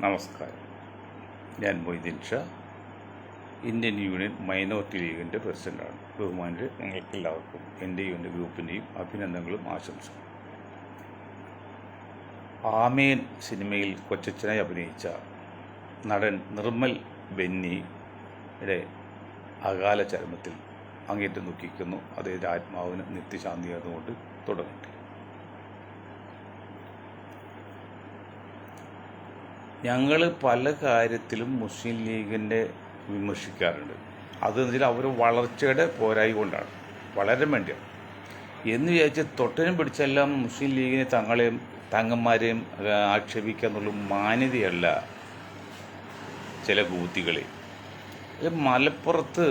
നമസ്കാരം. ഞാൻ Moideen Shah, Indian union minority ലീഗിൻ്റെ പ്രസിഡൻ്റാണ്. ബഹുമാനിച്ച് നിങ്ങൾക്കെല്ലാവർക്കും എൻ്റെയും എൻ്റെ ഗ്രൂപ്പിൻ്റെയും അഭിനന്ദനങ്ങളും ആശംസകളും. ആമേൻ സിനിമയിൽ കൊച്ചച്ഛനായി അഭിനയിച്ച നടൻ നിർമ്മൽ ബെന്നിയുടെ അകാല ചരമത്തിൽ അങ്ങേറ്റം ദുഃഖിക്കുന്നു. അദ്ദേഹത്തിൻ്റെ ആത്മാവിന് നിത്യശാന്തി അതുകൊണ്ട് തുടങ്ങട്ടെ. ഞങ്ങൾ പല കാര്യത്തിലും മുസ്ലിം ലീഗിൻ്റെ വിമർശിക്കാറുണ്ട്. അതെന്ന് വെച്ചാൽ അവർ വളർച്ചയുടെ പോരായി കൊണ്ടാണ്, വളരെ വേണ്ടിയാണ് എന്ന് വിചാരിച്ച് തൊട്ടനും പിടിച്ചെല്ലാം മുസ്ലിം ലീഗിനെ തങ്ങളെയും തങ്ങന്മാരെയും ആക്ഷേപിക്കുക എന്നുള്ള മാന്യതയല്ല ചില കൂത്തികളെ. മലപ്പുറത്ത്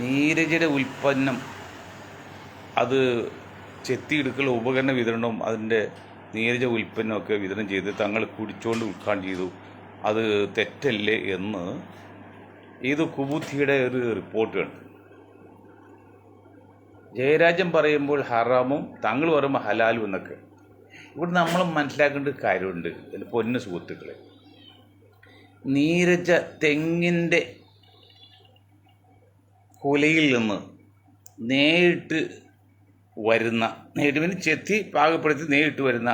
നീരജയുടെ ഉൽപ്പന്നം അത് ചെത്തിയെടുക്കൽ ഉപകരണ വിതരണവും അതിൻ്റെ നീരജ ഉൽപ്പന്നമൊക്കെ വിതരണം ചെയ്ത് തങ്ങൾ കുടിച്ചുകൊണ്ട് ഉദ്ഘാടനം ചെയ്തു. അത് തെറ്റല്ലേ എന്ന് ഏത് കുബൂത്തിയുടെ ഒരു റിപ്പോർട്ട് കണ്ടു. ജയരാജൻ പറയുമ്പോൾ ഹറാമും തങ്ങൾ പറയുമ്പോൾ ഹലാലും എന്നൊക്കെ. ഇവിടെ നമ്മൾ മനസ്സിലാക്കേണ്ട കാര്യമുണ്ട് എൻ്റെ പൊന്നു സുഹൃത്തുക്കളെ. നീരജ തെങ്ങിൻ്റെ കുലയിൽ നിന്ന് നേരിട്ട് വരുന്ന, നേരിട്ട് ചെത്തി പാകപ്പെടുത്തി നേരിട്ട് വരുന്ന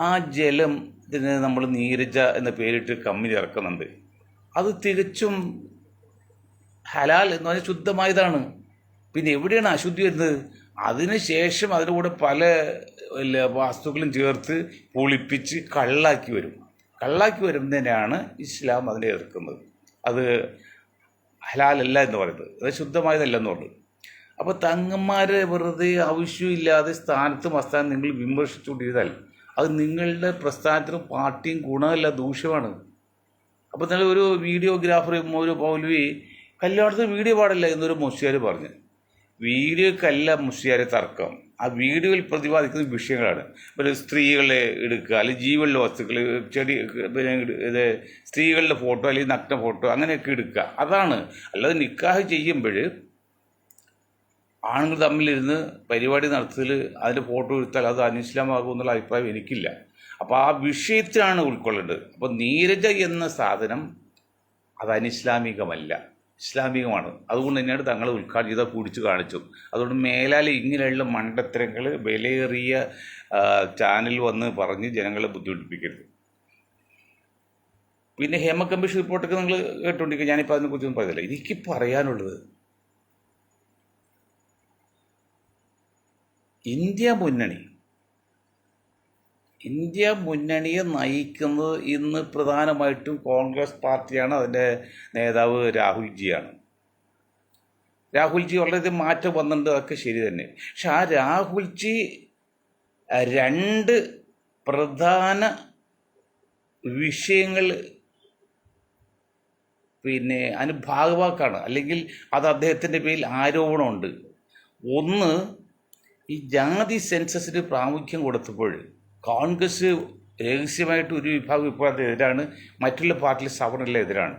ആ ജലത്തിന് നമ്മൾ നീരജ എന്ന പേരിട്ട് കമ്പനി ഇറക്കുന്നുണ്ട്. അത് തികച്ചും ഹലാൽ എന്ന് പറഞ്ഞാൽ ശുദ്ധമായതാണ്. പിന്നെ എവിടെയാണ് അശുദ്ധി വരുന്നത്? അതിനുശേഷം അതിൻ്റെ കൂടെ പല വസ്തുക്കളും ചേർത്ത് പൊളിപ്പിച്ച് കള്ളാക്കി വരുന്നതിനാണ് ഇസ്ലാം അതിനെ എതിർക്കുന്നത്. അത് ഹലാലല്ല എന്ന് പറയുന്നത്, അത് ശുദ്ധമായതല്ലെന്ന് പറയുന്നത്. അപ്പോൾ തങ്ങന്മാരെ വെറുതെ ആവശ്യമില്ലാതെ സ്ഥാനത്തും അസ്ഥാനം നിങ്ങൾ വിമർശിച്ചുകൊണ്ടിരുന്നാൽ അത് നിങ്ങളുടെ പ്രസ്ഥാനത്തിനും പാർട്ടിയും ഗുണമല്ല, ദൂഷ്യമാണ്. അപ്പോൾ നിങ്ങൾ ഒരു വീഡിയോഗ്രാഫറും ഒരു മൗലവി കല്യാണത്തിന് വീഡിയോ പാടില്ല എന്നൊരു മുസ്ലിയാർ പറഞ്ഞു. വീഡിയോക്കല്ല മുസ്ലിയാരെ തർക്കം, ആ വീഡിയോയിൽ പ്രതിപാദിക്കുന്ന വിഷയങ്ങളാണ്. പിന്നെ സ്ത്രീകളെ എടുക്കുക, അല്ലെങ്കിൽ ജീവനുള്ള വസ്തുക്കൾ, ചെടി, പിന്നെ ഇത് സ്ത്രീകളുടെ ഫോട്ടോ അല്ലെങ്കിൽ നഗ്ന ഫോട്ടോ അങ്ങനെയൊക്കെ എടുക്കുക, അതാണ്. അല്ലാതെ നിക്കാഹ് ചെയ്യുമ്പോൾ ആണുങ്ങൾ തമ്മിലിരുന്ന് പരിപാടി നടത്തൽ അതിൻ്റെ ഫോട്ടോ എടുത്താൽ അത് അനിസ്ലാമാകും എന്നുള്ള അഭിപ്രായം എനിക്കില്ല. അപ്പോൾ ആ വിഷയത്തിലാണ് ഉൾക്കൊള്ളേണ്ടത്. അപ്പോൾ നീരജ എന്ന സാധനം അത് അനിസ്ലാമികമല്ല, ഇസ്ലാമികമാണ്. അതുകൊണ്ട് തന്നെയാണ് തങ്ങൾ ഉദ്ഘാടനം ചെയ്താൽ കുടിച്ച് കാണിച്ചു. അതുകൊണ്ട് മേലാൽ ഇങ്ങനെയുള്ള മണ്ടത്തരങ്ങൾ വിലയേറിയ ചാനൽ വന്ന് പറഞ്ഞ് ജനങ്ങളെ ബുദ്ധിമുട്ടിപ്പിക്കരുത്. പിന്നെ ഹേമ കമ്മീഷൻ റിപ്പോർട്ടൊക്കെ നിങ്ങൾ കേട്ടുകൊണ്ടിരിക്കുക, ഞാനിപ്പോൾ അതിനെക്കുറിച്ചൊന്നും പറയുന്നില്ല. എനിക്ക് പറയാനുള്ളത്, ഇന്ത്യ മുന്നണിയെ നയിക്കുന്നത് ഇന്ന് പ്രധാനമായിട്ടും കോൺഗ്രസ് പാർട്ടിയാണ്. അതിൻ്റെ നേതാവ് രാഹുൽജിയാണ്. രാഹുൽജി വളരെയധികം മാറ്റം വന്നിട്ടുണ്ട്, അതൊക്കെ ശരി തന്നെ. പക്ഷെ ആ രാഹുൽജി രണ്ട് പ്രധാന വിഷയങ്ങൾ പിന്നെ അതിന് ഭാഗവാക്കാണ്, അല്ലെങ്കിൽ അത് അദ്ദേഹത്തിൻ്റെ പേരിൽ ആരോപണമുണ്ട്. ഒന്ന്, ഈ ജാതി സെൻസസിന് പ്രാമുഖ്യം കൊടുത്തപ്പോൾ കോൺഗ്രസ് രഹസ്യമായിട്ട് ഒരു വിഭാഗം ഇപ്പോൾ അതിനെതിരാണ്, മറ്റുള്ള പാർട്ടിയിലെ സവർണറിലെ എതിരാണ്.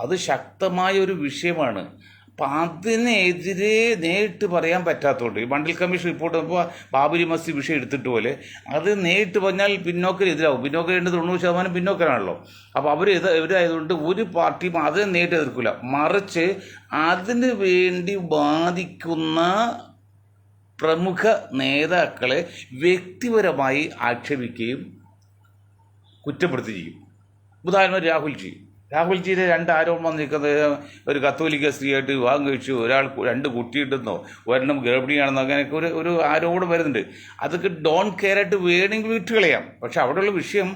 അത് ശക്തമായ ഒരു വിഷയമാണ്. അപ്പം അതിനെതിരെ നേരിട്ട് പറയാൻ പറ്റാത്തതുകൊണ്ട് ഈ മണ്ഡൽ കമ്മീഷൻ റിപ്പോർട്ട് വന്നപ്പോൾ ബാബരി മസ്ജിദ് വിഷയം എടുത്തിട്ട് പോലെ അത് നേരിട്ട് പറഞ്ഞാൽ പിന്നോക്കരെതിരാവും. പിന്നോക്കരേണ്ട 90% പിന്നോക്കരാണല്ലോ. അപ്പോൾ എതിരായതുകൊണ്ട് ഒരു പാർട്ടിയും അതിനെ നേരിട്ട് എതിർക്കില്ല, മറിച്ച് അതിന് വേണ്ടി ബാധിക്കുന്ന പ്രമുഖ നേതാക്കളെ വ്യക്തിപരമായി ആക്ഷേപിക്കുകയും കുറ്റപ്പെടുത്തുകയും ചെയ്യും. ഉദാഹരണം രാഹുൽജിയുടെ രണ്ട് ആരോപണം വന്നിരിക്കുന്നത് ഒരു കത്തോലിക്ക സ്ത്രീയായിട്ട് വിവാഹം കഴിച്ചു, ഒരാൾ 2 കുട്ടിയിട്ടുന്നോ, ഒരെണ്ണം ഗർഭിണിയാണെന്നോ, അങ്ങനെയൊക്കെ ഒരു ആരോപണം വരുന്നുണ്ട്. അതൊക്കെ ഡോൺ കെയർ ആയിട്ട് വേണമെങ്കിൽ വിട്ടുകളയാം. പക്ഷെ അവിടെയുള്ള വിഷയം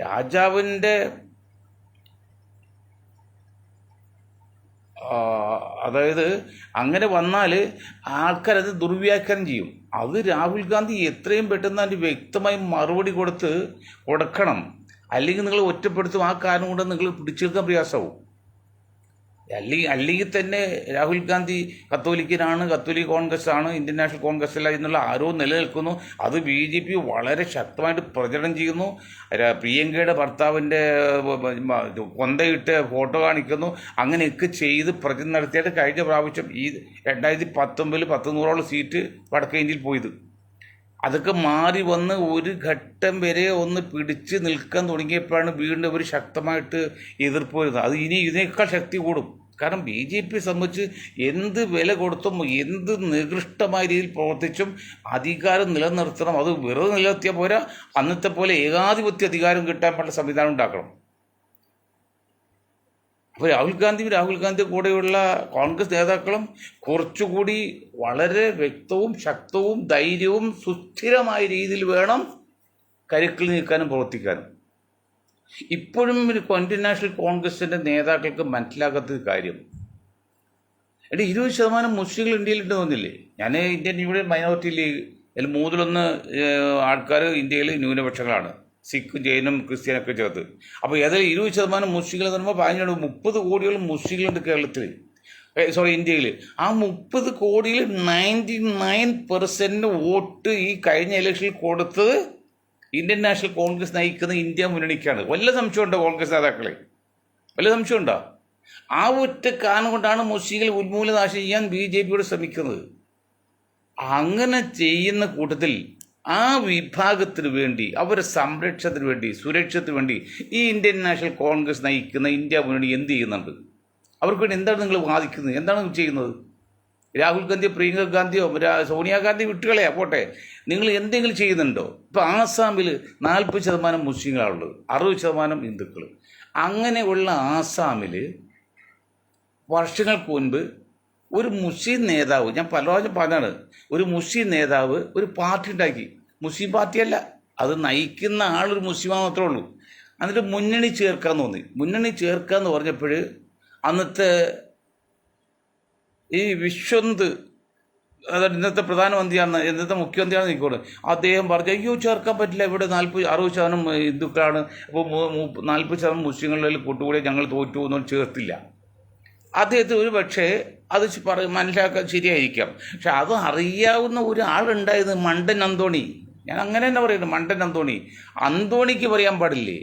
രാജാവിൻ്റെ അതായത് അങ്ങനെ വന്നാൽ ആൾക്കാരത് ദുർവ്യാഖ്യാനം ചെയ്യും. അത് രാഹുൽ ഗാന്ധി എത്രയും പെട്ടെന്ന് അതിന് വ്യക്തമായി മറുപടി കൊടുക്കണം. അല്ലെങ്കിൽ നിങ്ങൾ ഒറ്റപ്പെടുത്തും. ആ കാരണം കൊണ്ട് നിങ്ങൾ പിടിച്ചെടുക്കാൻ പ്രയാസമാവും. അല്ലെങ്കിൽ തന്നെ രാഹുൽ ഗാന്ധി കത്തോലിക്കനാണ്, കത്തോലിക്ക കോൺഗ്രസ് ആണ്, ഇന്ത്യൻ നാഷണൽ കോൺഗ്രസ് അല്ല എന്നുള്ള ആരോ നിലനിൽക്കുന്നു. അത് BJP വളരെ ശക്തമായിട്ട് പ്രചരണം ചെയ്യുന്നു. പ്രിയങ്കയുടെ ഭർത്താവിൻ്റെ കൊന്തയിട്ട് ഫോട്ടോ കാണിക്കുന്നു. അങ്ങനെയൊക്കെ ചെയ്ത് പ്രചരണം നടത്തിയിട്ട് കഴിഞ്ഞ പ്രാവശ്യം ഈ 2019 100ഓളം സീറ്റ് വടക്കേ ഇന്ത്യയിൽ പോയത്. അതൊക്കെ മാറി വന്ന് ഒരു ഘട്ടം വരെ ഒന്ന് പിടിച്ച് നിൽക്കാൻ തുടങ്ങിയപ്പോഴാണ് വീണ്ടും ഒരു ശക്തമായിട്ട് എതിർപ്പ് വരുന്നത്. അത് ഇനി ഇതിനേക്കാൾ ശക്തി കൂടും. കാരണം ബി ജെ പിയെ സംബന്ധിച്ച് എന്ത് വില കൊടുത്തും എന്ത് നികൃഷ്ടമായ രീതിയിൽ പ്രവർത്തിച്ചും അധികാരം നിലനിർത്തണം. അത് വെറുതെ നിലനിർത്തിയാൽ പോരാ, അന്നത്തെ പോലെ ഏകാധിപത്യ അധികാരം കിട്ടാൻ പറ്റുന്ന സംവിധാനം ഉണ്ടാക്കണം. അപ്പോൾ രാഹുൽ ഗാന്ധി കൂടെയുള്ള കോൺഗ്രസ് നേതാക്കളും കുറച്ചുകൂടി വളരെ വ്യക്തവും ശക്തവും ധൈര്യവും സുസ്ഥിരമായ രീതിയിൽ വേണം കരുക്കൾ നീക്കാനും പ്രവർത്തിക്കാനും. ഇപ്പോഴും ഒരു ഇന്ത്യൻ നാഷണൽ കോൺഗ്രസിൻ്റെ നേതാക്കൾക്ക് മനസ്സിലാകാത്ത കാര്യം, 20% മുസ്ലിങ്ങൾ ഇന്ത്യയിലുണ്ട് തോന്നില്ലേ? ഞാൻ ഇന്ത്യൻ യൂണിയൻ മൈനോറിറ്റി ലീഗ് അതിൽ 1/3 ആൾക്കാർ ഇന്ത്യയിൽ ന്യൂനപക്ഷങ്ങളാണ്, സിഖും ജൈനും ക്രിസ്ത്യാനൊക്കെ ചേർത്ത്. അപ്പോൾ ഏതായാലും 20% മുസ്ലിങ്ങൾ എന്ന് പറയുമ്പോൾ 30 കോടിയോളം മുസ്ലിങ്ങളുണ്ട് കേരളത്തിൽ, ഇന്ത്യയിൽ. ആ 30 കോടിയിൽ 99% വോട്ട് ഈ കഴിഞ്ഞ ഇലക്ഷനിൽ കൊടുത്തത് ഇന്ത്യൻ നാഷണൽ കോൺഗ്രസ് നയിക്കുന്ന ഇന്ത്യ മുന്നണിക്കാണ്. വല്ല സംശയമുണ്ടോ കോൺഗ്രസ് നേതാക്കളെ? വല്ല സംശയമുണ്ടോ? ആ ഒറ്റ കാരണം കൊണ്ടാണ് മുസ്ലിങ്ങൾ ഉന്മൂലനാശം ചെയ്യാൻ BJP ശ്രമിക്കുന്നത്. അങ്ങനെ ചെയ്യുന്ന കൂട്ടത്തിൽ ആ വിഭാഗത്തിന് വേണ്ടി, അവരുടെ സംരക്ഷണത്തിന് വേണ്ടി, സുരക്ഷത്തിന് വേണ്ടി ഈ ഇന്ത്യൻ നാഷണൽ കോൺഗ്രസ് നയിക്കുന്ന ഇന്ത്യ മുന്നണി എന്ത് ചെയ്യുന്നുണ്ട്? അവർക്ക് വേണ്ടി എന്താണ് നിങ്ങൾ വാദിക്കുന്നത്? എന്താണ് ചെയ്യുന്നത്? രാഹുൽ ഗാന്ധിയോ പ്രിയങ്ക ഗാന്ധിയോ സോണിയാഗാന്ധി വിട്ടുകളയാ പോട്ടെ, നിങ്ങൾ എന്തെങ്കിലും ചെയ്യുന്നുണ്ടോ? ഇപ്പോൾ ആസാമിൽ 40% മുസ്ലിങ്ങളാണുള്ളത്, 60% ഹിന്ദുക്കൾ. അങ്ങനെയുള്ള ആസാമിൽ വർഷങ്ങൾക്ക് മുൻപ് ഒരു മുസ്ലിം നേതാവ്, ഞാൻ പലവാചം പറഞ്ഞാണ്, ഒരു മുസ്ലിം നേതാവ് ഒരു പാർട്ടി ഉണ്ടാക്കി. മുസ്ലിം പാർട്ടിയല്ല, അത് നയിക്കുന്ന ആളൊരു മുസ്ലിമാ മാത്രമേ ഉള്ളൂ. എന്നിട്ട് മുന്നണി ചേർക്കാൻ തോന്നി. മുന്നണി ചേർക്കാന്ന് പറഞ്ഞപ്പോൾ അന്നത്തെ ഈ വിശ്വന്ത്, അതായത് ഇന്നത്തെ പ്രധാനമന്ത്രിയാണ്, ഇന്നത്തെ മുഖ്യമന്ത്രിയാണ് നിൽക്കുന്നത്, അദ്ദേഹം പറഞ്ഞു അയ്യോ ചേർക്കാൻ പറ്റില്ല, ഇവിടെ 60% ഹിന്ദുക്കളാണ്, അപ്പോൾ 40% മുസ്ലിങ്ങളിൽ കൂട്ടുകൂടി ഞങ്ങൾ തോറ്റു എന്നൊന്നും ചേർത്തില്ല. അദ്ദേഹത്തിന് ഒരു പക്ഷേ അത് മനസ്സിലാക്കാൻ ശരിയായിരിക്കാം. പക്ഷെ അത് അറിയാവുന്ന ഒരാളുണ്ടായത് മണ്ടൻ അന്തോണി. ഞാൻ അങ്ങനെ തന്നെ പറയുന്നത്, മണ്ടൻ അന്തോണി. അന്തോണിക്ക് പറയാൻ പാടില്ലേ,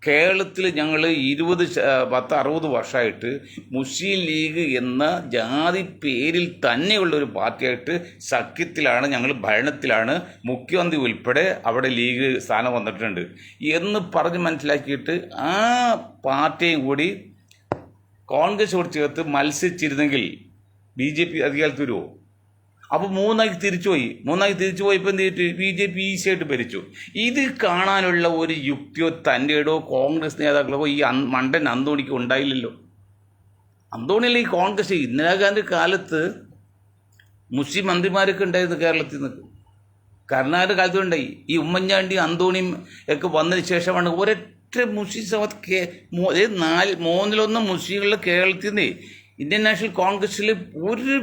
കേരളത്തിൽ ഞങ്ങൾ 60 വർഷമായിട്ട് മുസ്ലിം ലീഗ് എന്ന ജാതി പേരിൽ തന്നെയുള്ളൊരു പാർട്ടിയായിട്ട് സഖ്യത്തിലാണ്, ഞങ്ങൾ ഭരണത്തിലാണ്, മുഖ്യമന്ത്രി ഉൾപ്പെടെ അവിടെ ലീഗ് സ്ഥാനം വന്നിട്ടുണ്ട് എന്ന് പറഞ്ഞ് മനസ്സിലാക്കിയിട്ട് ആ പാർട്ടിയും കൂടി കോൺഗ്രസോട് ചേർത്ത് മത്സരിച്ചിരുന്നെങ്കിൽ BJP അധികാരത്തിൽ വരുമോ? അപ്പോൾ 3 തിരിച്ചു പോയപ്പോൾ എന്ത് ചെയ്തിട്ട് BJP ഈസിയായിട്ട് ഭരിച്ചു. ഇത് കാണാനുള്ള ഒരു യുക്തിയോ തൻ്റെയോ കോൺഗ്രസ് നേതാക്കളോ ഈ മണ്ടൻ അന്തോണിക്ക് ഉണ്ടായില്ലല്ലോ. അന്തോണിയല്ല ഈ കോൺഗ്രസ്. ഇന്ദിരാഗാന്ധി കാലത്ത് മുസ്ലിം മന്ത്രിമാരൊക്കെ ഉണ്ടായിരുന്നു കേരളത്തിൽ നിന്ന്, കർണാടക കാലത്തുണ്ടായി. ഈ ഉമ്മൻചാണ്ടി അന്തോണിയും ഒക്കെ വന്നതിന് ശേഷമാണ് ഒരൊറ്റ മുസ്ലിം സഭ 3/4 മുസ്ലിങ്ങളുടെ കേരളത്തിൽ നിന്ന് ഇന്ത്യൻ നാഷണൽ കോൺഗ്രസ്സിൽ ഒരു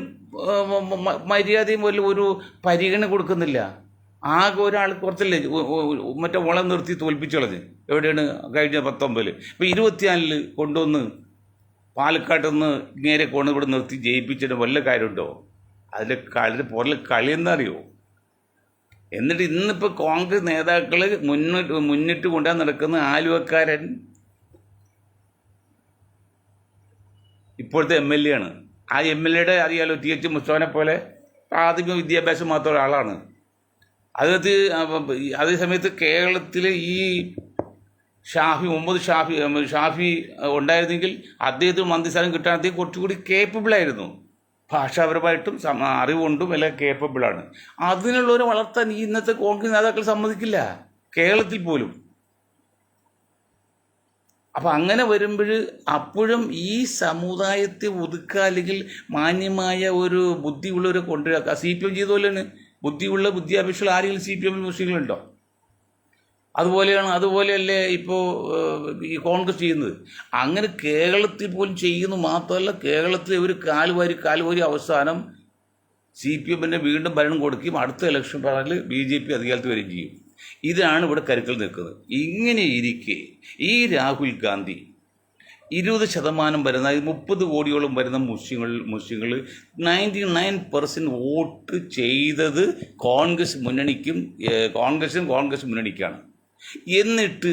മര്യാദയും പോലും ഒരു പരിഗണന കൊടുക്കുന്നില്ല. ആകെ ഒരാൾ കുറച്ചല്ലേ മറ്റേ ഓളം നിർത്തി തോൽപ്പിച്ചുള്ളത്. എവിടെയാണ് കഴിഞ്ഞ 19 ഇപ്പോൾ 24 കൊണ്ടുവന്ന് പാലക്കാട്ടിൽ നിന്ന് നേരെ കൊണ്ട് ഇവിടെ നിർത്തി ജയിപ്പിച്ചിട്ട് വല്ല കാര്യമുണ്ടോ? അതിൽ കളി എന്നറിയോ? എന്നിട്ട് ഇന്നിപ്പോൾ കോൺഗ്രസ് നേതാക്കൾ മുന്നിട്ട് കൊണ്ടുപോകാൻ നടക്കുന്ന ആലുവക്കാരൻ ഇപ്പോഴത്തെ MLA ആണ്. ആ MLAയുടെ അറിയാലോ, TH മുസ്തഫനെ പോലെ പ്രാഥമിക വിദ്യാഭ്യാസം മാത്രമുള്ള ആളാണ്. അതേ സമയത്ത് കേരളത്തിൽ ഈ മുഹമ്മദ് ഷാഫി ഉണ്ടായിരുന്നെങ്കിൽ അദ്ദേഹത്തിന് മന്ത്രിസ്ഥാനം കിട്ടാനത്തേക്ക് കുറച്ചുകൂടി കേപ്പബിളായിരുന്നു. ഭാഷാപരമായിട്ടും അറിവുകൊണ്ടും എല്ലാം കേപ്പബിളാണ്. അതിനുള്ളവരെ വളർത്താൻ ഈ ഇന്നത്തെ കോൺഗ്രസ് നേതാക്കൾ സമ്മതിക്കില്ല, കേരളത്തിൽ പോലും. അപ്പം അങ്ങനെ വരുമ്പോൾ അപ്പോഴും ഈ സമുദായത്തെ ഒതുക്കുക, അല്ലെങ്കിൽ മാന്യമായ ഒരു ബുദ്ധിയുള്ളവരെ കൊണ്ടുവരാക്കുക. CPM ചെയ്ത പോലെയാണ്. ബുദ്ധിയാപേക്ഷകൾ ആരെങ്കിലും CPM മുസ്ലിങ്ങളുണ്ടോ? അതുപോലെയല്ലേ ഇപ്പോൾ ഈ കോൺഗ്രസ് ചെയ്യുന്നത്. അങ്ങനെ കേരളത്തിൽ പോലും ചെയ്യുന്നു. മാത്രമല്ല കേരളത്തിൽ ഒരു കാൽവാരി അവസാനം CPM വീണ്ടും ഭരണം കൊടുക്കുകയും അടുത്ത ഇലക്ഷൻ പറഞ്ഞാൽ BJP അധികാരത്തിൽ വരികയും ചെയ്യും. ഇതാണ് ഇവിടെ കരുക്കൾ നിൽക്കുന്നത്. ഇങ്ങനെ ഇരിക്കെ ഈ രാഹുൽ ഗാന്ധി 20% വരുന്ന 30 കോടിയോളം വരുന്ന മുസ്ലിങ്ങൾ 99% വോട്ട് ചെയ്തത് കോൺഗ്രസ് മുന്നണിക്കാണ്. എന്നിട്ട്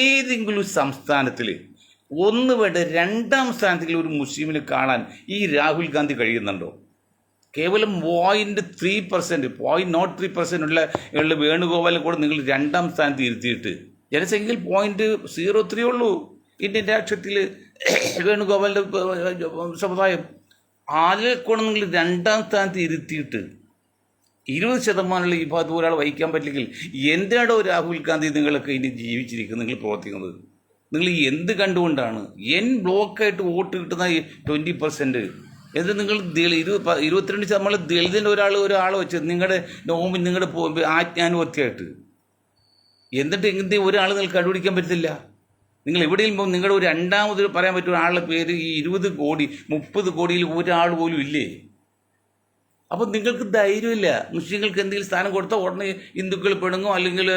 ഏതെങ്കിലും സംസ്ഥാനത്തിൽ ഒന്ന് വേണ്ട 2ാം സ്ഥാനത്തിൽ ഒരു മുസ്ലിമിനെ കാണാൻ ഈ രാഹുൽ ഗാന്ധി കഴിയുന്നുണ്ടോ? കേവലം 0.3%, 0.03% ഉള്ള വേണുഗോപാലിനെ കൂടെ നിങ്ങൾ 2ാം സ്ഥാനത്ത് ഇരുത്തിയിട്ട് ജനസംഖ്യയിൽ 0.03 ഉള്ളൂ ഇന്ത്യൻ രാഷ്ട്രത്തിൽ വേണുഗോപാലിൻ്റെ സമുദായം. അതിനെ കൂടെ നിങ്ങൾ 2ാം സ്ഥാനത്ത് ഇരുത്തിയിട്ട് 20% ഈ ഭാഗത്ത് ഒരാൾ വഹിക്കാൻ പറ്റില്ലെങ്കിൽ എന്തിനാണോ രാഹുൽ ഗാന്ധി നിങ്ങളൊക്കെ ഇനി ജീവിച്ചിരിക്കുന്നത്, നിങ്ങൾ പ്രവർത്തിക്കുന്നത്? നിങ്ങൾ എന്ത് കണ്ടുകൊണ്ടാണ് ബ്ലോക്കായിട്ട് വോട്ട് കിട്ടുന്ന 20%? എന്നിട്ട് നിങ്ങൾ 22% ദളിതിൻ്റെ ഒരാളെ വെച്ച് നിങ്ങളുടെ നോമിൽ നിങ്ങളുടെ ആജ്ഞാനുവർത്തിയായിട്ട് എന്നിട്ട് എങ്ങനെ ഒരാൾ നിങ്ങൾക്ക് കണ്ടുപിടിക്കാൻ പറ്റത്തില്ല? നിങ്ങൾ എവിടെയും പോകും, നിങ്ങളുടെ ഒരു രണ്ടാമത് പറയാൻ പറ്റുന്ന ആളുടെ പേര് ഈ 20 കോടി 30 കോടിയിൽ ഒരാൾ പോലും ഇല്ലേ? അപ്പം നിങ്ങൾക്ക് ധൈര്യമില്ല. മുസ്ലിങ്ങൾക്ക് എന്തെങ്കിലും സ്ഥാനം കൊടുത്താൽ ഉടനെ ഹിന്ദുക്കൾ പിണങ്ങും, അല്ലെങ്കിൽ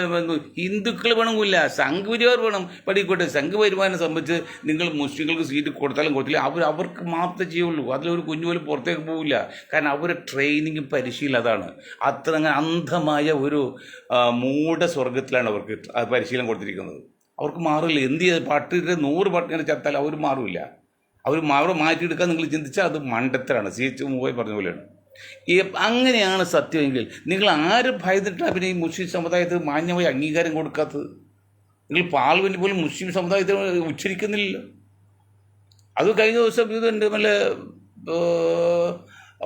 ഹിന്ദുക്കൾ പിണങ്ങില്ല, സംഘപരിവാർ വേണം പഠിക്കോട്ടെ. സംഘപരിവാറിനെ സംബന്ധിച്ച് നിങ്ങൾ മുസ്ലിങ്ങൾക്ക് സീറ്റ് കൊടുത്താലും കൊടുത്തില്ല, അവർക്ക് മാത്രമേ ചെയ്യുള്ളൂ. അതിലൊരു കുഞ്ഞു പോലും പുറത്തേക്ക് പോവില്ല. കാരണം അവരുടെ ട്രെയിനിങ്ങും പരിശീലനം അതാണ്. അത്ര അങ്ങനെ അന്ധമായ ഒരു മൂഢസ്വർഗത്തിലാണ് അവർക്ക് പരിശീലനം കൊടുത്തിരിക്കുന്നത്. അവർക്ക് മാറില്ല. എന്ത് ചെയ്ത് പട്ടിയുടെ 100 പട്ടിനെ ചത്താൽ അവർ മാറില്ല. അവർ മാറ്റിയെടുക്കാൻ നിങ്ങൾ ചിന്തിച്ചാൽ അത് മണ്ടത്തരാണ്. CH പറഞ്ഞ പോലെയാണ്. അങ്ങനെയാണ് സത്യമെങ്കിൽ നിങ്ങൾ ആര് ഭയന്നിട്ടാണ് പിന്നെ ഈ മുസ്ലിം സമുദായത്തിന് മാന്യമായി അംഗീകാരം കൊടുക്കാത്തത്? നിങ്ങൾ പാർലമെൻറ്റ് പോലും മുസ്ലിം സമുദായത്തിന് ഉച്ചരിക്കുന്നില്ലല്ലോ. അത് കഴിഞ്ഞ ദിവസം ഇതുണ്ട് നല്ല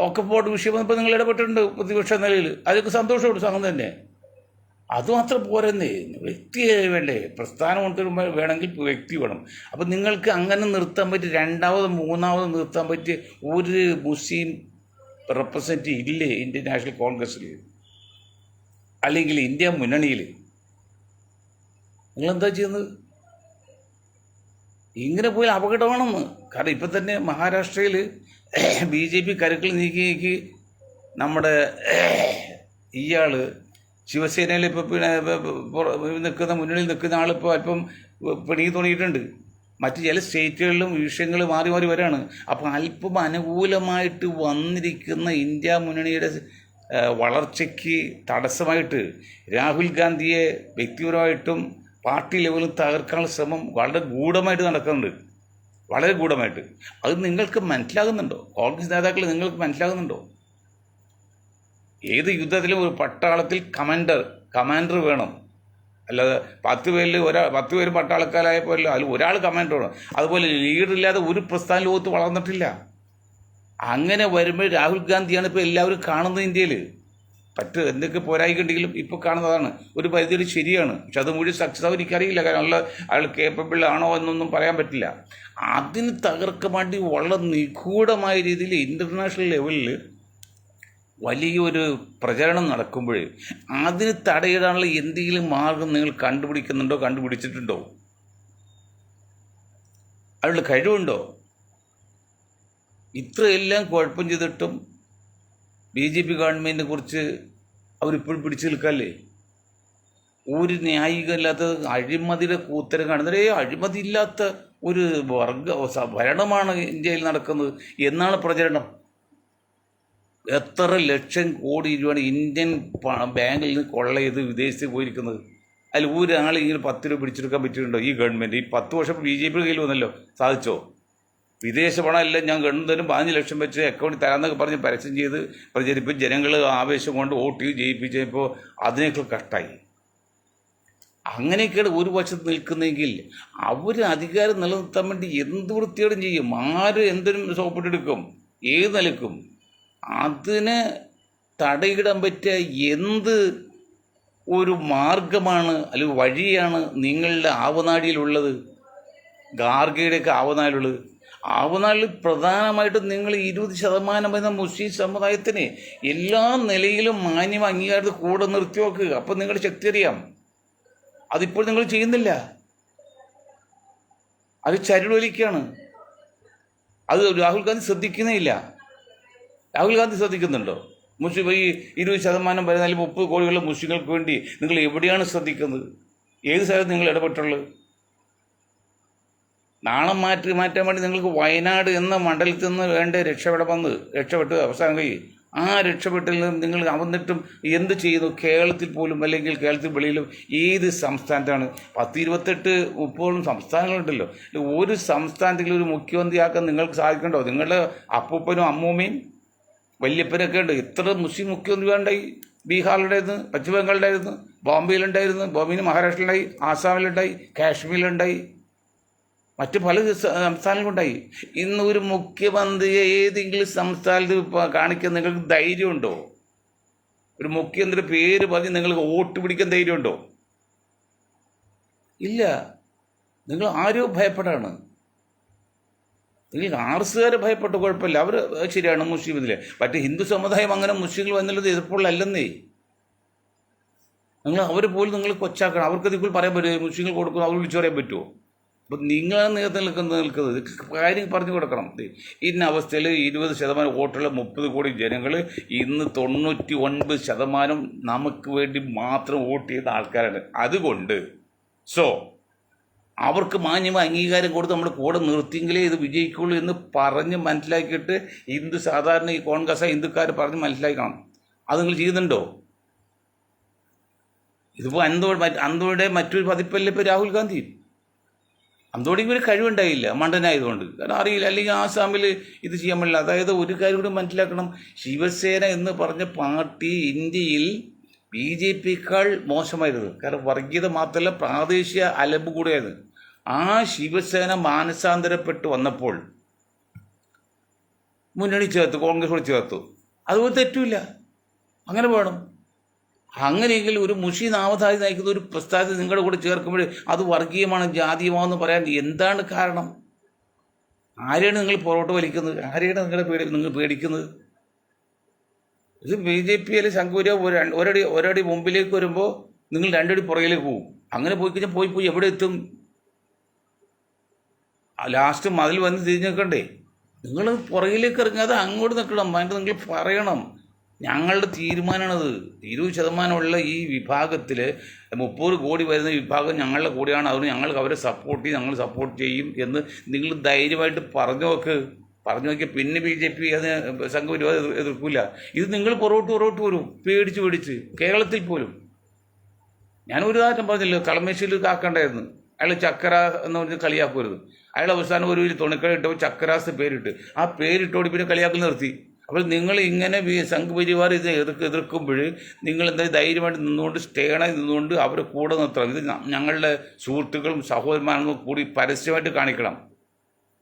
ഒക്കപ്പോട്ട് വിഷയം വന്നപ്പോൾ നിങ്ങൾ ഇടപെട്ടിട്ടുണ്ട് പ്രതിപക്ഷ നിലയിൽ. അതൊക്കെ സന്തോഷമുണ്ട്, സംഘം തന്നെ. അതുമാത്രം പോരെന്നേ, വ്യക്തിയെ വേണ്ടേ? പ്രസ്ഥാനം കൊണ്ട് വേണമെങ്കിൽ വ്യക്തി വേണം. അപ്പം നിങ്ങൾക്ക് അങ്ങനെ നിർത്താൻ പറ്റി 2ാമതും 3ാമതും നിർത്താൻ പറ്റിയ ഒരു മുസ്ലിം റെപ്രസെൻറ്റേറ്റീവ് ഇല്ലേ ഇന്ത്യൻ നാഷണൽ കോൺഗ്രസ്സിൽ അല്ലെങ്കിൽ ഇന്ത്യ മുന്നണിയിൽ? നിങ്ങളെന്താ ചെയ്യുന്നത്? ഇങ്ങനെ പോയി അപകടമാണെന്ന്. കാരണം ഇപ്പം തന്നെ മഹാരാഷ്ട്രയിൽ BJP കരുക്കൾ നീക്കി നമ്മുടെ ഇയാൾ ശിവസേനയിൽ ഇപ്പോൾ നിൽക്കുന്ന മുന്നണിയിൽ നിൽക്കുന്ന ആളിപ്പോൾ അല്പം പിണങ്ങി തോന്നിയിട്ടുണ്ട്. മറ്റ് ചില സ്റ്റേറ്റുകളിലും വിഷയങ്ങൾ മാറി മാറി വരാണ്. അപ്പോൾ അല്പം അനുകൂലമായിട്ട് വന്നിരിക്കുന്ന ഇന്ത്യ മുന്നണിയുടെ വളർച്ചയ്ക്ക് തടസ്സമായിട്ട് രാഹുൽ ഗാന്ധിയെ വ്യക്തിപരമായിട്ടും പാർട്ടി ലെവലിൽ തകർക്കാനുള്ള ശ്രമം വളരെ ഗൂഢമായിട്ട് നടക്കുന്നുണ്ട്, വളരെ ഗൂഢമായിട്ട്. അത് നിങ്ങൾക്ക് മനസ്സിലാകുന്നുണ്ടോ? കോൺഗ്രസ് നേതാക്കൾ നിങ്ങൾക്ക് മനസ്സിലാകുന്നുണ്ടോ? ഏത് യുദ്ധത്തിലും ഒരു പട്ടാളത്തിൽ കമാൻഡർ വേണം. അല്ലാതെ 10 പേര് പട്ടാളക്കാരായപ്പോൾ അതിൽ ഒരാൾ കമാൻഡർ വേണം. അതുപോലെ ലീഡറില്ലാതെ ഒരു പ്രസ്ഥാന ലോകത്ത് വളർന്നിട്ടില്ല. അങ്ങനെ വരുമ്പോൾ രാഹുൽ ഗാന്ധിയാണ് ഇപ്പോൾ എല്ലാവരും കാണുന്നത് ഇന്ത്യയിൽ. എന്തൊക്കെ പോരായിക്കുണ്ടെങ്കിലും ഇപ്പോൾ കാണുന്നതാണ്. ഒരു പരിധിയിൽ ശരിയാണ്, പക്ഷെ അത് മുഴുവൻ സക്സസ് ആവും എനിക്കറിയില്ല. കാരണം അയാൾ കേപ്പബിൾ ആണോ എന്നൊന്നും പറയാൻ പറ്റില്ല. അതിന് തകർക്കാൻ വേണ്ടി വളരെ നിഗൂഢമായ രീതിയിൽ ഇൻ്റർനാഷണൽ ലെവലിൽ വലിയൊരു പ്രചരണം നടക്കുമ്പോൾ അതിന് തടയിടാനുള്ള എന്തെങ്കിലും മാർഗം നിങ്ങൾ കണ്ടുപിടിക്കുന്നുണ്ടോ, കണ്ടുപിടിച്ചിട്ടുണ്ടോ? അതിനുള്ള കഴിവുണ്ടോ? ഇത്രയെല്ലാം കുഴപ്പം ചെയ്തിട്ടും BJP ഗവൺമെൻറ്റിനെ കുറിച്ച് അവരിപ്പോഴും പിടിച്ചു നിൽക്കാല്ലേ? ഒരു ന്യായീകമില്ലാത്ത അഴിമതിയുടെ കൂത്തരം കാണുന്നത്. അഴിമതി ഇല്ലാത്ത ഒരു ഭരണമാണ് ഇന്ത്യയിൽ നടക്കുന്നത് എന്നാണ് പ്രചരണം. എത്ര ലക്ഷം കോടി രൂപയാണ് ഇന്ത്യൻ ബാങ്കിൽ നിന്ന് കൊള്ള ചെയ്ത് വിദേശത്തേക്ക് പോയിരിക്കുന്നത്? അതിൽ ഒരാൾ ഇങ്ങനെ 10 രൂപ പിടിച്ചെടുക്കാൻ പറ്റിയിട്ടുണ്ടോ ഈ ഗവൺമെൻറ്? ഈ 10 വർഷം BJP കയ്യിൽ വന്നല്ലോ, സാധിച്ചോ? വിദേശ പണം എല്ലാം ഞാൻ ഗവൺമെൻറ് 15 ലക്ഷം വെച്ച് അക്കൗണ്ടിൽ തരാമെന്നൊക്കെ പറഞ്ഞ് പരസ്യം ചെയ്ത് പ്രചരിപ്പിച്ച് ജനങ്ങൾ ആവേശം കൊണ്ട് വോട്ട് ചെയ്ത് ജയിപ്പിച്ചപ്പോൾ അതിനേക്കാൾ കഷ്ടായി. അങ്ങനെയൊക്കെയാണ് ഒരു വശത്ത് നിൽക്കുന്നതെങ്കിൽ അവർ അധികാരം നിലനിർത്താൻ വേണ്ടി എന്ത് വൃത്തിയോടും ചെയ്യും. ആര് എന്തിനും സോപ്പിട്ടെടുക്കും, ഏത് നിലക്കും. അതിന് തടയിടാൻ പറ്റിയ എന്ത് ഒരു മാർഗമാണ് അല്ലെങ്കിൽ വഴിയാണ് നിങ്ങളുടെ ആവനാഴിയിലുള്ളത്? ഗാർഗയുടെയൊക്കെ ആവനാഴിലുള്ളത്. ആവനാഴിൽ പ്രധാനമായിട്ടും നിങ്ങൾ 20% എന്ന മുസ്ലിം സമുദായത്തിന് എല്ലാ നിലയിലും മാന്യം അംഗീകാരത്തിൽ കൂടെ നിർത്തി നോക്കുക. അപ്പം നിങ്ങളുടെ ശക്തി അറിയാം. അതിപ്പോൾ നിങ്ങൾ ചെയ്യുന്നില്ല. അത് ചരടുവലിക്കാണ്. അത് രാഹുൽ ഗാന്ധി ശ്രദ്ധിക്കുന്നേ ഇല്ല. രാഹുൽ ഗാന്ധി ശ്രദ്ധിക്കുന്നുണ്ടോ? മുസ്ലിം ഈ 20% വരുന്ന 30 കോടിയുള്ള മുസ്ലിങ്ങൾക്ക് വേണ്ടി നിങ്ങൾ എവിടെയാണ് ശ്രദ്ധിക്കുന്നത്? ഏത് സ്ഥലത്ത് നിങ്ങൾ ഇടപെട്ടുള്ളത്? നാണം മാറ്റാൻ വേണ്ടി നിങ്ങൾക്ക് വയനാട് എന്ന മണ്ഡലത്തിൽ നിന്ന് വേണ്ട രക്ഷപ്പെട്ട് അവസാനം ആ രക്ഷപ്പെട്ടിൽ നിന്ന് നിങ്ങൾ വന്നിട്ടും എന്ത് ചെയ്യുന്നു? കേരളത്തിൽ പോലും അല്ലെങ്കിൽ കേരളത്തിൽ വെളിയിലും ഏത് സംസ്ഥാനത്താണ് 10, 28, 30 സംസ്ഥാനങ്ങളുണ്ടല്ലോ. ഒരു സംസ്ഥാനത്തിൽ ഒരു മുഖ്യമന്ത്രിയാക്കാൻ നിങ്ങൾക്ക് സാധിക്കണ്ടോ? നിങ്ങളുടെ അപ്പൂപ്പനും അമ്മൂമ്മയും വല്യപ്പനൊക്കെ ഉണ്ട്. എത്ര മുസ്ലിം മുഖ്യമന്ത്രി ഉണ്ടായി? ബീഹാറിലുണ്ടായിരുന്നു, പശ്ചിമ ബംഗാളിലുണ്ടായിരുന്നു, ബോംബെയിലുണ്ടായിരുന്നു, ബോംബെയിൽ മഹാരാഷ്ട്രയിലുണ്ടായി, ആസാമിലുണ്ടായി, കാശ്മീരിലുണ്ടായി, മറ്റ് പല സംസ്ഥാനങ്ങളുണ്ടായി. ഇന്ന് ഒരു മുഖ്യമന്ത്രിയെ ഏതെങ്കിലും സംസ്ഥാനത്ത് കാണിക്കാൻ നിങ്ങൾക്ക് ധൈര്യമുണ്ടോ? ഒരു മുഖ്യമന്ത്രി പേര് പറഞ്ഞ് നിങ്ങൾക്ക് വോട്ട് പിടിക്കാൻ ധൈര്യമുണ്ടോ? ഇല്ല. നിങ്ങൾ ആരോ ഭയപ്പെടാണ്. നിങ്ങൾ ആർസുകാരെ ഭയപ്പെട്ട് കുഴപ്പമില്ല, അവർ ശരിയാണ് മുസ്ലിം ഇതിലെ. മറ്റേ ഹിന്ദു സമുദായം അങ്ങനെ മുസ്ലിങ്ങൾ വന്നുള്ളത് എതിർപ്പുള്ളല്ലെന്നേ. നിങ്ങൾ അവരെ പോലും നിങ്ങൾ കൊച്ചാക്കണം. അവർക്ക് ഇതിൽ പറയാൻ പറ്റുമോ? മുസ്ലിങ്ങൾ കൊടുക്കുന്നു അവർ വിളിച്ചു പറയാൻ പറ്റുമോ? അപ്പം നിങ്ങളാണ് നേരത്തെ നിൽക്കുന്നത് കാര്യം പറഞ്ഞു കൊടുക്കണം. ഇന്ന അവസ്ഥയിൽ 20% വോട്ടുള്ള 30 കോടി ജനങ്ങൾ ഇന്ന് 99% നമുക്ക് വേണ്ടി മാത്രം വോട്ട് ചെയ്ത ആൾക്കാരാണ്. അതുകൊണ്ട് അവർക്ക് മാന്യമായ അംഗീകാരം കൊടുത്ത് നമ്മുടെ കൂടെ നിർത്തിയെങ്കിലേ ഇത് വിജയിക്കുള്ളൂ എന്ന് പറഞ്ഞ് മനസ്സിലാക്കിയിട്ട് സാധാരണ ഈ കോൺഗ്രസ് ഹിന്ദുക്കാർ പറഞ്ഞ് മനസ്സിലാക്കണം. അത് നിങ്ങൾ ചെയ്യുന്നുണ്ടോ? ഇതിപ്പോൾ അന്തോടെ മറ്റൊരു പതിപ്പല്ലേ ഇപ്പോൾ രാഹുൽ ഗാന്ധി. അന്തോടെ ഇവർ കഴിവുണ്ടായില്ല, മണ്ടനായതുകൊണ്ട്. കാരണം അറിയില്ല, അല്ലെങ്കിൽ ആസാമിൽ ഇത് ചെയ്യാൻ പറ്റില്ല. അതായത് ഒരു കാര്യം കൂടി മനസ്സിലാക്കണം, ശിവസേന എന്ന് പറഞ്ഞ പാർട്ടി ഇന്ത്യയിൽ BJPയേക്കാൾ മോശമായിരുന്നു. കാരണം വർഗീയത മാത്രമല്ല, പ്രാദേശിക അലമ്പ് കൂടെയായിരുന്നു. ആ ശിവസേന മാനസാന്തരപ്പെട്ട് വന്നപ്പോൾ മുന്നണി ചേർത്തു, കോൺഗ്രസ് കൂടി ചേർത്തു. അതുപോലെ തെറ്റില്ല, അങ്ങനെ വേണം. അങ്ങനെയെങ്കിൽ ഒരു മുഷി നാമധാരി നയിക്കുന്ന ഒരു പ്രസ്ഥാനത്തെ നിങ്ങളുടെ കൂടെ ചേർക്കുമ്പോൾ അത് വർഗീയമാണ്, ജാതീയമാണെന്ന് പറയാൻ എന്താണ് കാരണം? ആരെയാണ് നിങ്ങൾ പുറകോട്ട് വലിക്കുന്നത്? ആരെയാണ് നിങ്ങൾ പേടിക്കുന്നത്? ഇത് BJPയിലെ സംഘപരിവാർ ഒരടി മുമ്പിലേക്ക് വരുമ്പോൾ നിങ്ങൾ 2 അടി പുറകിലേക്ക് പോകും. അങ്ങനെ പോയി കഴിഞ്ഞാൽ പോയി എവിടെ എത്തും? ലാസ്റ്റ് മതിൽ വന്ന് തിരിഞ്ഞ് നിൽക്കണ്ടേ? നിങ്ങൾ പുറകിലേക്ക് ഇറങ്ങാതെ അങ്ങോട്ട് നിൽക്കണം. അതിൻ്റെ നിങ്ങൾ പറയണം, ഞങ്ങളുടെ തീരുമാനമാണത്. 20% ഈ വിഭാഗത്തിൽ 30 കോടി വരുന്ന വിഭാഗം ഞങ്ങളുടെ കൂടെയാണ്, അതുകൊണ്ട് ഞങ്ങൾക്ക് അവരെ സപ്പോർട്ട് ചെയ്യും, ഞങ്ങൾ സപ്പോർട്ട് ചെയ്യും എന്ന് നിങ്ങൾ ധൈര്യമായിട്ട് പറഞ്ഞു നോക്കിയാൽ പിന്നെ BJP അത് സംഘപരിവാർ എതിർക്കില്ല. ഇത് നിങ്ങൾ പുറകോട്ട് വരും, പേടിച്ച്. കേരളത്തിൽ പോലും ഞാനൊരു ഉദാഹരണം പറഞ്ഞല്ലോ, കളമശ്ശേരിയിൽ കാക്കണ്ടായിരുന്നു, അയാൾ ചക്കര എന്ന് പറഞ്ഞ് കളിയാക്കരുത്. അയാൾ അവസാനം ഒരു തുണിക്കട ഇട്ടപ്പോൾ ചക്കരാസ് പേരിട്ട്, ആ പേരിട്ടോടി പിന്നെ കളിയാക്കൽ നിർത്തി. അപ്പോൾ നിങ്ങൾ ഇങ്ങനെ സംഘപരിവാർ ഇത് എതിർക്കുമ്പോൾ നിങ്ങൾ എന്തായാലും ധൈര്യമായിട്ട് നിന്നുകൊണ്ട് സ്റ്റേണായി നിന്നുകൊണ്ട് അവരെ കൂടെ നിർത്തണം. ഇത് ഞങ്ങളുടെ സുഹൃത്തുക്കളും സഹോദരന്മാരും കൂടി പരസ്യമായിട്ട് കാണിക്കണം.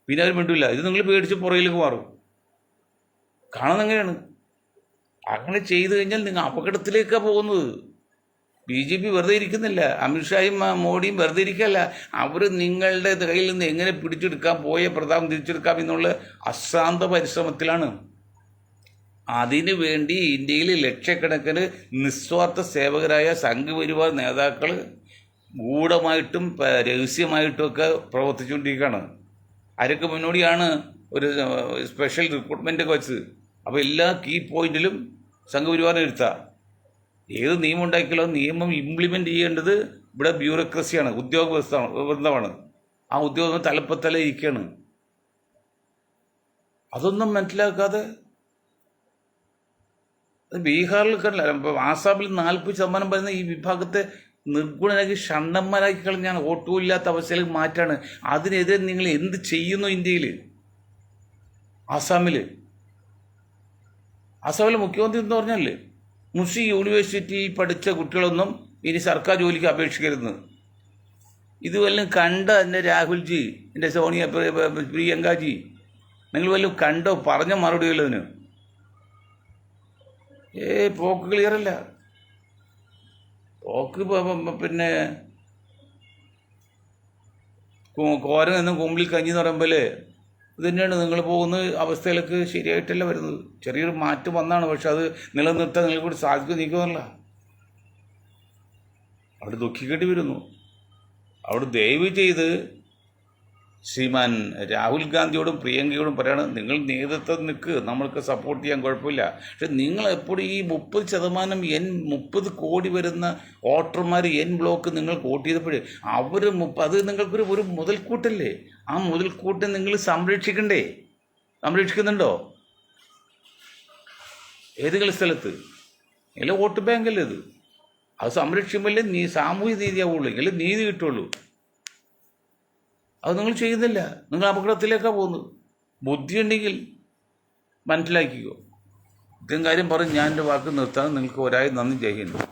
പിന്നെ അവർ മിണ്ടില്ല. ഇത് നിങ്ങൾ പേടിച്ച് പുറകിലേക്ക് മാറും. കാണുന്നത് എങ്ങനെയാണ്? അങ്ങനെ ചെയ്തു കഴിഞ്ഞാൽ നിങ്ങൾ അപകടത്തിലേക്കാണ് പോകുന്നത്. BJP വെറുതെ ഇരിക്കുന്നില്ല, അമിത്ഷായും മോഡിയും വെറുതെ ഇരിക്കല്ല. അവർ നിങ്ങളുടെ കയ്യിൽ നിന്ന് എങ്ങനെ പിടിച്ചെടുക്കാം, പോയ പ്രതാപം തിരിച്ചെടുക്കാം എന്നുള്ള അശ്രാന്ത പരിശ്രമത്തിലാണ്. അതിനു വേണ്ടി ഇന്ത്യയിൽ ലക്ഷക്കണക്കിന് നിസ്വാർത്ഥ സേവകരായ സംഘപരിവാർ നേതാക്കൾ ഗൂഢമായിട്ടും രഹസ്യമായിട്ടുമൊക്കെ പ്രവർത്തിച്ചുകൊണ്ടിരിക്കുകയാണ്. ആരൊക്കെ മുന്നോടിയാണ് ഒരു സ്പെഷ്യൽ റിക്രൂട്ട്മെൻറ്റൊക്കെ വെച്ചത്. അപ്പോൾ എല്ലാ കീ പോയിന്റിലും സംഘപരിവാറിനെ ഇരുത്താം. ഏത് നിയമം ഉണ്ടാക്കിയാലോ നിയമം ഇംപ്ലിമെൻ്റ് ചെയ്യേണ്ടത് ഇവിടെ ബ്യൂറോക്രസിയാണ്, വൃന്ദമാണ്. ആ ഉദ്യോഗം തലപ്പത്തല ഇരിക്കുകയാണ്. അതൊന്നും മനസ്സിലാക്കാതെ ബീഹാറിൽ കണ്ടില്ല, ആസാമിൽ 40% വരുന്ന ഈ വിഭാഗത്തെ നിർഗുണനാക്കി ഷണ്ടന്മാരാക്കി കളഞ്ഞാണ്, വോട്ടുമില്ലാത്ത അവസ്ഥയിലേക്ക് മാറ്റാണ്. അതിനെതിരെ നിങ്ങൾ എന്ത് ചെയ്യുന്നു? ഇന്ത്യയിൽ ആസാമിൽ മുഖ്യമന്ത്രി എന്ന് പറഞ്ഞല്ലേ, മുസ്ലിം യൂണിവേഴ്സിറ്റിയിൽ പഠിച്ച കുട്ടികളൊന്നും ഇനി സർക്കാർ ജോലിക്ക് അപേക്ഷിക്കരുത്. ഇത് വല്ലതും കണ്ട എൻ്റെ രാഹുൽജി, എൻ്റെ സോണിയ, പ്രിയങ്കാജി, നിങ്ങൾ വല്ലതും കണ്ടോ? പറഞ്ഞ മറുപടി വല്ലതിന്? പോക്ക് ക്ലിയറല്ല. പോക്ക് പിന്നെ കോരം എന്നും കുമ്പിളിൽ കഞ്ഞി എന്ന് പറയുമ്പോൾ ഇത് തന്നെയാണ് നിങ്ങൾ പോകുന്ന അവസ്ഥയിലേക്ക് ശരിയായിട്ടല്ല വരുന്നത്. ചെറിയൊരു മാറ്റം വന്നാണ്, പക്ഷെ അത് നിലനിർത്താൻ നിങ്ങൾക്ക് കൂടി സാധിക്കും നീക്കുമല്ല. അവിടെ ദുഃഖിക്കേണ്ടി വരുന്നു. അവിടെ ദയവ് ചെയ്ത് ശ്രീമാൻ രാഹുൽ ഗാന്ധിയോടും പ്രിയങ്കയോടും പറയാണ്, നിങ്ങൾ നേതൃത്വം നിൽക്ക്, നമ്മൾക്ക് സപ്പോർട്ട് ചെയ്യാൻ കുഴപ്പമില്ല. പക്ഷെ നിങ്ങൾ എപ്പോഴും ഈ 30% 30 കോടി വരുന്ന വോട്ടർമാർ ബ്ലോക്ക് നിങ്ങൾക്ക് വോട്ട് ചെയ്തപ്പോഴേ അവർ അത് നിങ്ങൾക്കൊരു മുതൽക്കൂട്ടല്ലേ? ആ മുതൽക്കൂട്ട് നിങ്ങൾ സംരക്ഷിക്കുന്നുണ്ടോ? ഏതെങ്കിലും സ്ഥലത്ത് അല്ല, വോട്ട് ബാങ്കല്ലേ ഇത്. അത് സംരക്ഷിക്കുമ്പോഴേ സാമൂഹ്യ നീതിയാവുള്ളൂ, എങ്കിൽ നീതി കിട്ടുള്ളൂ. അത് നിങ്ങൾ ചെയ്യുന്നില്ല, നിങ്ങൾ അപകടത്തിലേക്കാണ് പോകുന്നത്. ബുദ്ധിയുണ്ടെങ്കിൽ മനസ്സിലാക്കിക്കോ. ഇത്രയും കാര്യം പറഞ്ഞ് ഞാൻ എൻ്റെ വാക്ക് നിർത്താൻ നിങ്ങൾക്ക് ഒരായി നന്ദി. ജയ് ഹിന്ദ്.